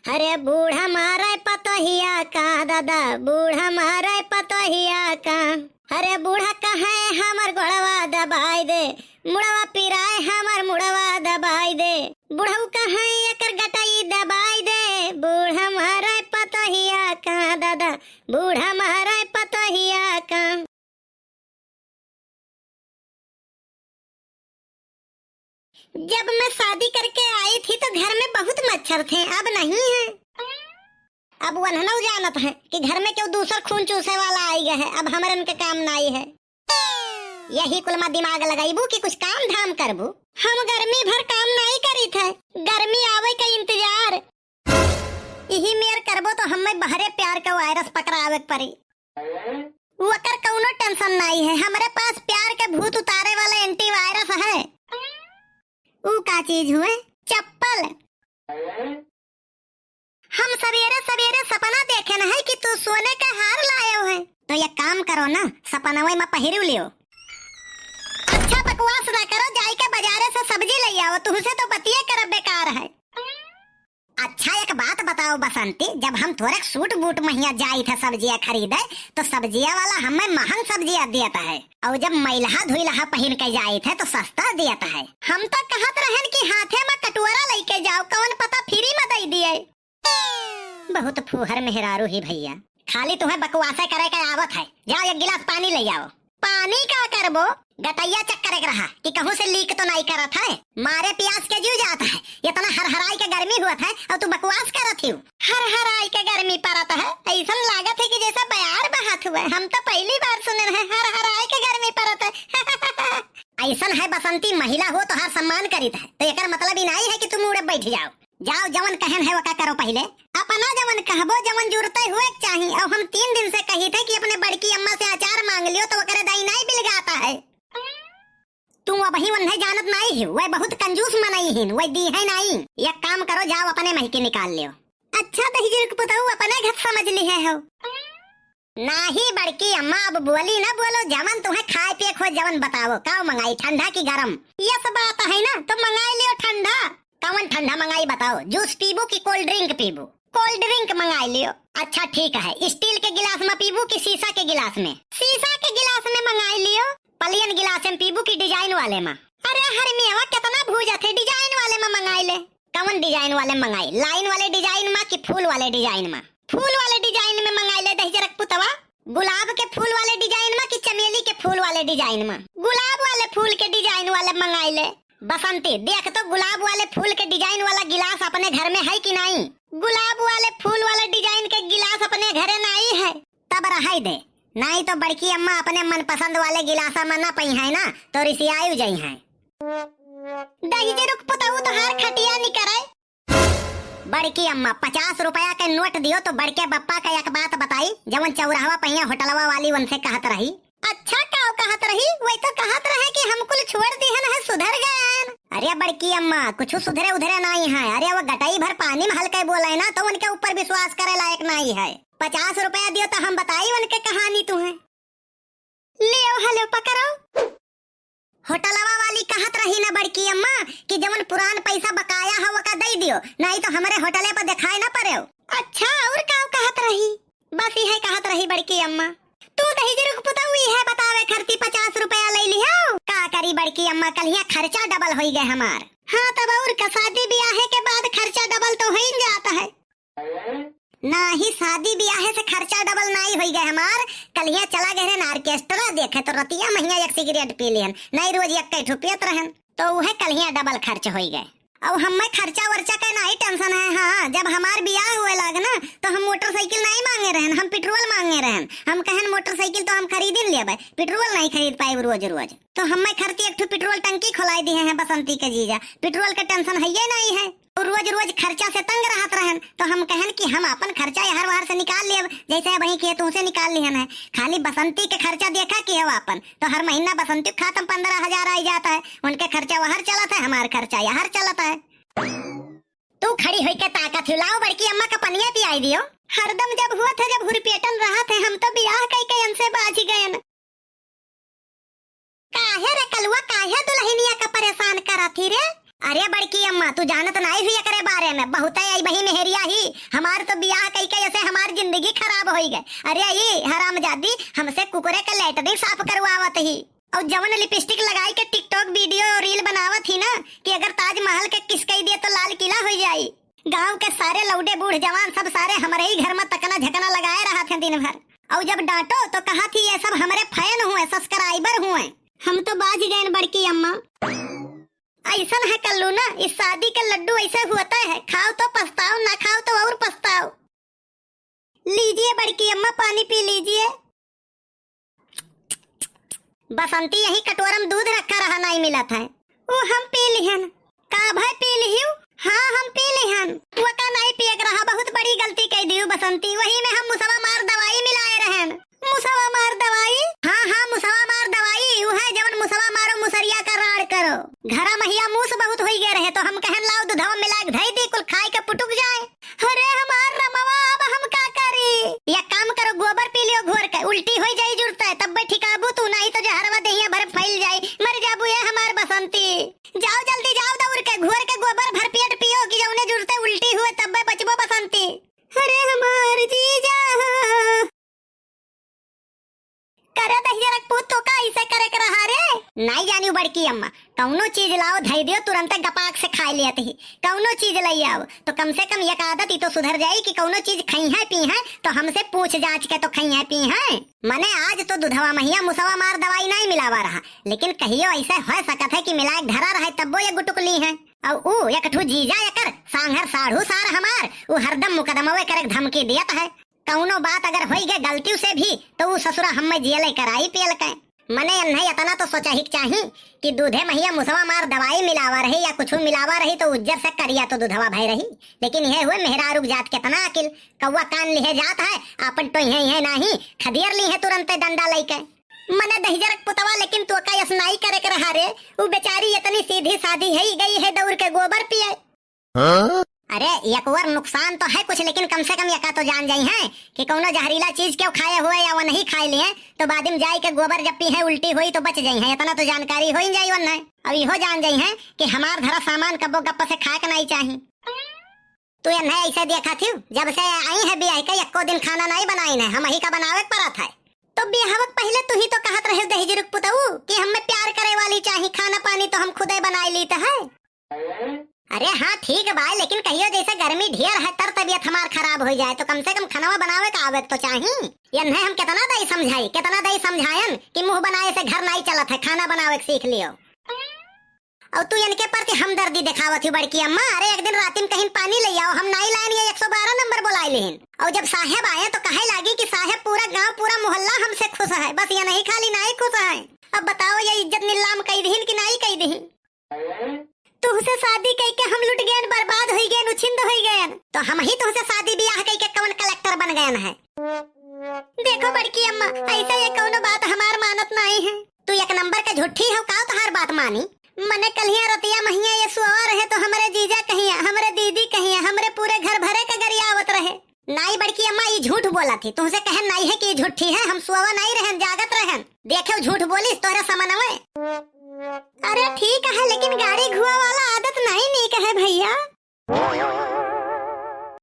अरे बूढ़ा मारे पतोहिया का दादा, बूढ़ा मारे पतोहिया का। अरे बूढ़ा कहे हमर गोड़वा दबाई दे, मुड़वा पिराए हमर मुड़वा दबाई दे। बूढ़ऊ कहे एकर गटाई दबाई दे, बूढ़ा मारे पतोहिया का दादा, बूढ़ा मारे पतोहिया का। जब मैं शादी करके आई थी तो घर में बहुत मच्छर थे, अब नहीं है। अब वनहनऊ जानत है कि घर में क्यों दूसर खून चूसे वाला आई गया है, अब हमारे उनके काम नहीं है। यही कुल में दिमाग लगाईबू कि कुछ काम धाम करबू। हम गर्मी भर काम नहीं करी थे, गर्मी आवे का इंतजार। यही मेर करबो तो हमें बहरे प्यार का वायरस पकड़ावे पड़ी। वकर कौनो टेंशन नहीं है, हमारे पास प्यार के भूत उतारे वाला एंटीवायरस है। वो का चीज हुए? चप्पल। हम सवेरे सवेरे सपना देखे न है कि तू सोने का हार लाए हो है, तो ये काम करो ना, सपना में पहिरू लियो। अच्छा बकवास ना करो, जाई के बाजारे से सब्जी ले आओ, तुमसे तो बतिये कर बेकार है। अच्छा एक बात बताओ बसंती, जब हम थोड़े सूट बूट महिया जाई थे सब्जियां खरीदे तो सब्जियां वाला हमें महंग सब्जियां देता है, और जब मैलहा धुलहा पहन के जाई थे तो सस्ता देता है। हम तो कहत रहन कि हाथे में कटोरा लेके जाओ, कौन पता फ्री में दे दिए। बहुत फूहर मेहरारू ही भैया, खाली तुम्हें बकवासा करे के आवत है। जाओ एक गिलास पानी ले आओ। पानी का करबो? गटैया चक्कर एक रहा कि कहूँ से लीक तो नहीं करत है, मारे प्यास के जू जाता है। इतना हरहराई के गर्मी हुआ था और तू बकवास करत ही। हरहराई के गर्मी पड़ता है, ऐसा लागत है कि जैसा बयार बहात हुआ। हम तो पहली बार सुने हैं हरहराई के गर्मी पड़ता है। ऐसा है बसंती, महिला हो तो हर सम्मान करीत है, तो एक मतलब ही नहीं है कि तुम उड़े बैठ जाओ। जाओ जवन कहन है वो का करो, पहले अपना जवन कहबो जवन जुड़ते हुए चाहिए। और हम 3 दिन से कही थे कि अपने बड़की अम्मा से अचार मांग लियो तो वो करे दाई नहीं बिलगाता है। तुम अब ही वह जानत नहीं है, वह बहुत कंजूस मनई है, वह दी है नहीं। एक काम करो, जाओ अपने महके निकाल लियो। अच्छा दही को बताओ, अपने घर समझ ली है हो। नहीं बड़की अम्मा, अब बोली ना बोलो, जवन तुम्हें खाए पिए खो जवन बताओ। काओ मंगाई, ठंडा की गरम? ये सब बात है ना, तो मंगाई लियो ठंडा। कौन ठंडा मंगाई बताओ? जूस पीबू की कोल्ड ड्रिंक पीबू? कोल्ड ड्रिंक मंगाई लियो। अच्छा ठीक है, स्टील के गिलास में पीबू की शीशा के गिलास में? शीशा के गिलास में मंगाई लियो। प्लेन गिलास में पीबू की डिजाइन वाले में? अरे हर मेवा कितना भूजा थे, डिजाइन वाले में मंगाई ले। कौन डिजाइन वाले मंगाई? लाइन वाले डिजाइन में कि फूल वाले डिजाइन में? फूल वाले डिजाइन में मंगाई ले। दही जरक पुतवा, गुलाब के फूल वाले डिजाइन में कि चमेली के फूल वाले डिजाइन में? गुलाब वाले फूल के डिजाइन वाले मंगाई ले। बसंती देख तो गुलाब वाले फूल के डिजाइन वाला गिलास अपने घर में है कि नहीं? गुलाब वाले फूल वाले डिजाइन के गिलास अपने घरे नहीं है, तब रह दे। नहीं तो बड़की अम्मा अपने मनपसंद वाले गिलासा में ना पई है ना, तो रिसियायु जाई है। दही जे रुक पुताऊ तो हार खटिया नहीं करे। बड़की अम्मा 50 रुपया के नोट दियो तो बड़के बप्पा का एक बात बताई, जवन चौराहा पहिया होटलवा वाली उनसे कहत रही। अच्छा काओ कहत रही? वही तो कहत रहे कि हम कुल छोड़ दिहन है, सुधर गए। अरे बड़की अम्मा कुछ सुधरे उधरे नहीं है। अरे वो गटाई भर पानी में हल्के बोले ना, तो उनके ऊपर विश्वास करे लायक नहीं है। 50 रुपया दियो तो हम बताई उनके कहानी तुम्हें। ले हलो पकड़ो। होटलवा वाली कहत रही ना बड़की अम्मा कि जवन पुरान पैसा बकाया है वो का दे दियो, नहीं तो हमारे होटले पर दिखाई ना पड़े। अच्छा और का कहत रही? बस यही कहत रही बड़की अम्मा। तू दही जरूर पुताई है बतावे खर्ची 50 रुपया ले लियो। का करी बड़की अम्मा, कल यहाँ खर्चा डबल हो गए हमार। हाँ तब और का शादी ब्याह के बाद खर्चा डबल तो हो ही जाता है। नहीं शादी ब्याह से खर्चा डबल नहीं हो गए हमार। कल यहाँ चला गए रहन ऑर्केस्ट्रा देखे तो रतिया महिया एक सिगरेट पी लियन, नहीं रोज एक ठुपियत रहन, तो वह कल यहाँ डबल खर्च हो गए। अब हमें खर्चा वर्चा का नहीं टेंशन है। हाँ जब हमार ब्याह हुए लगे ना तो हम मोटरसाइकिल नहीं मांगे रहन, हम पेट्रोल मांगे रहन। हम कहन मोटरसाइकिल तो हम खरीद ही लेबे, पेट्रोल नहीं खरीद पाए रोज रोज, तो हमें खर्ची एक पेट्रोल टंकी खोलाई दी है बसंती के जीजा। पेट्रोल का टेंशन है ये नहीं है, और रोज रोज खर्चा से तंग रहत रहन, तो हम कहन कि हम अपन खर्चा हर बार से निकाल लियब, जैसे वही खेतों से निकाल लिहन है। खाली बसंती के खर्चा देखा कि है अपन, तो हर महीना बसंती खातम 15,000 आ जाता है। उनके खर्चा वहर चलता है, हमारे खर्चा यहर चलता है। तू खड़ी हुई के ताकत हिलाओ, बड़की अम्मा का पनिया पियाई दियो। हरदम जब हुआ था जब हुरपेटन रहा थे, हम तो ब्याह कई हमसे बाजी गए न। काहे रे कलुआ, काहे दुल्हनिया का परेशान करा थी रे? अरे बड़की अम्मा तू जानत नहीं हुई करे बारे में बहुत आई बही मेहरिया ही हमार तो बियाह कई के ऐसे हमारी जिंदगी खराब हो गए। अरे ये हरामजादी हमसे कुकुरे का लेटरिन साफ करवावत ही और जवन लिपस्टिक लगाई के टिकटॉक वीडियो और रील बनावत ही ना कि अगर ताजमहल के किसकई दिए तो लाल किला हो जाई। गांव के सारे लौडे बूढ़ जवान सब सारे हमारे ही घर में तकना झकना लगाए रहा थे दिन भर और जब डांटो तो कहा थी ये सब हमारे फैन हुए सब्सक्राइबर हुए। हम तो बाज गए बड़की अम्मा। ऐसा है कल्लू ना इस शादी का लड्डू ऐसे होता है खाओ तो पछताओ ना खाओ तो और पछताओ। लीजिए बड़की अम्मा पानी पी लीजिए। बसंती यही कटोरा में दूध रखा रहा नहीं मिला था वो हम पी लिहन। का भाई पी लिहियो? हाँ हम पी लिहन। वो का नहीं पियक रहा बहुत बड़ी गलती कह दी बसंती। वही में हम मुसवा मार दवाई मिलाए रहन। मुसवा मार दवाई? हाँ हाँ मुसवा मार दवाई वो है जवन मुसवा मारो मुसरिया का राड़ करो। घरा महिया मूस बहुत हो गए रहे तो हम कहन लाओ दूधवा मिला के धई दी कुल खाए के पुटुक जाए। अरे हमार रमवा अब हम का करी? या काम करो गोबर पी लियो घोर के उल्टी हो जाई जुड़ता है तब ठिकाबू तू नहीं तो जहरवा देहिया भर फैल जाए मर जाबू ये हमार बसंती। जाओ जल्दी जाओ दौड़ के घोर के गोबर भर पेट पियो कि जौने जुड़ते उल्टी हुए तब बचबो बसंती। अरे हमार जीजा करे दहिया रख पुत तो का ऐसे करे के रहा रे। नहीं जानी बड़की अम्मा कौनो चीज लाओ धई दियो तुरंत गपाक से खा लिया थी। कौनो चीज लई आओ तो कम से कम एक आदत ही तो सुधर जाई कि कौनो चीज खाई है पी है तो हमसे पूछ जांच के तो खाई है पी है। मने आज तो दूधवा महिया मुसवा मार दवाई नहीं मिलावा रहा लेकिन कहियो ऐसे हो सकत है कि मिलाए धरा रहे तब वो ये गुटुकली है और ऊ एक ठू जीजा एकर सांघर साढ़ू सार हमार वो हरदम मुकदमवे करे धमकी दियत है। कौनो बात अगर होई गए गलती से भी तो वो ससुरा हम जियल कराई पियल के। मने नहीं इतना तो सोचा ही चाहिए कि दूधे महिया मुसवा मार दवाई मिलावा रही या कुछ मिलावा रही तो उज्जर से करिया तो दूधवा भाई रही। लेकिन यह हुए मेहरा रुक जात कितना अकिल कौवा कान लिहे जात है अपन तो यही नहीं खदियर ली है तुरंत डंडा लेके। मने दहिजरक पुतवा लेकिन तो का यसनाई करे के रहा रे वो बेचारी इतनी सीधी सादी है गई है दौड़ के गोबर पिए। अरे यकवर नुकसान तो है कुछ लेकिन कम से कम यका तो जान जाई है कि कौनो जहरीला चीज क्यों खाए हुए या वो नहीं खाए लिए तो बाद में जाई के गोबर जब पी है उल्टी हुई तो बच जाई है इतना तो जानकारी हो ही जाई वरना। अब इहो जान जाई है कि हमार धरा सामान कब्बो गप्पा से खाए के नहीं चाहिए। तू ये नहीं ऐसे देखा थी जब से आई है बियाह के एको दिन खाना नहीं बनाई है हम ही का बनावे पड़ा था तो बियाहवक पहले तू ही तो कहत रहे दहिजरुक पुतऊ कि हमें प्यार करे वाली चाहिए खाना पानी तो हम खुदे बनाई ली है। अरे हाँ ठीक है भाई लेकिन कहियो जैसे गर्मी ढेर है तर तबीयत हमार खराब हो जाए तो कम से कम खाना बनावे का आवे तो चाहिए। ये नहीं हम कितना दही समझाई कितना दही समझायन कि मुंह बनाए से घर नहीं चलत है खाना बनावे के सीख लियो। और तू इनके प्रति हमदर्दी दिखावत ही बड़की अम्मा। अरे एक दिन रात में कहीं पानी ले आओ हम नहीं लाइन ये 112 नंबर बुलाई लेन और जब साहेब आए तो कहे लगी कि साहेब पूरा गांव पूरा मोहल्ला हमसे खुश है बस ये नहीं खाली नहीं खुश है। अब बताओ ये इज्जत नीलाम कई दीन कि नहीं कई दीन। तुहसे शादी कई के हम लुट गए बर्बाद हो गए उछिंद हो गए तो हम ही तुहसे शादी ब्याह कई के कौन कलेक्टर बन गए हैं। देखो बड़की अम्मा ऐसा ये कौनो बात हमार मानत नहीं है। तू एक नंबर के झूठी हो का तो हर बात मानी। मने कलिया रतिया महिया ये सुआ रहे तो हमारे जीजा कहिया हमारे दीदी कहिया हमारे पूरे घर भरे के गरियावत रहे। नहीं बड़की अम्मा ये झूठ बोला थी तुमसे कहन नहीं है कि झूठी है हम सुआ नहीं रहन जागत रहन देखो झूठ बोली तोहरा समनवे। अरे ठीक है लेकिन गाड़ी घुआ वाला आदत नहीं नीक है भैया।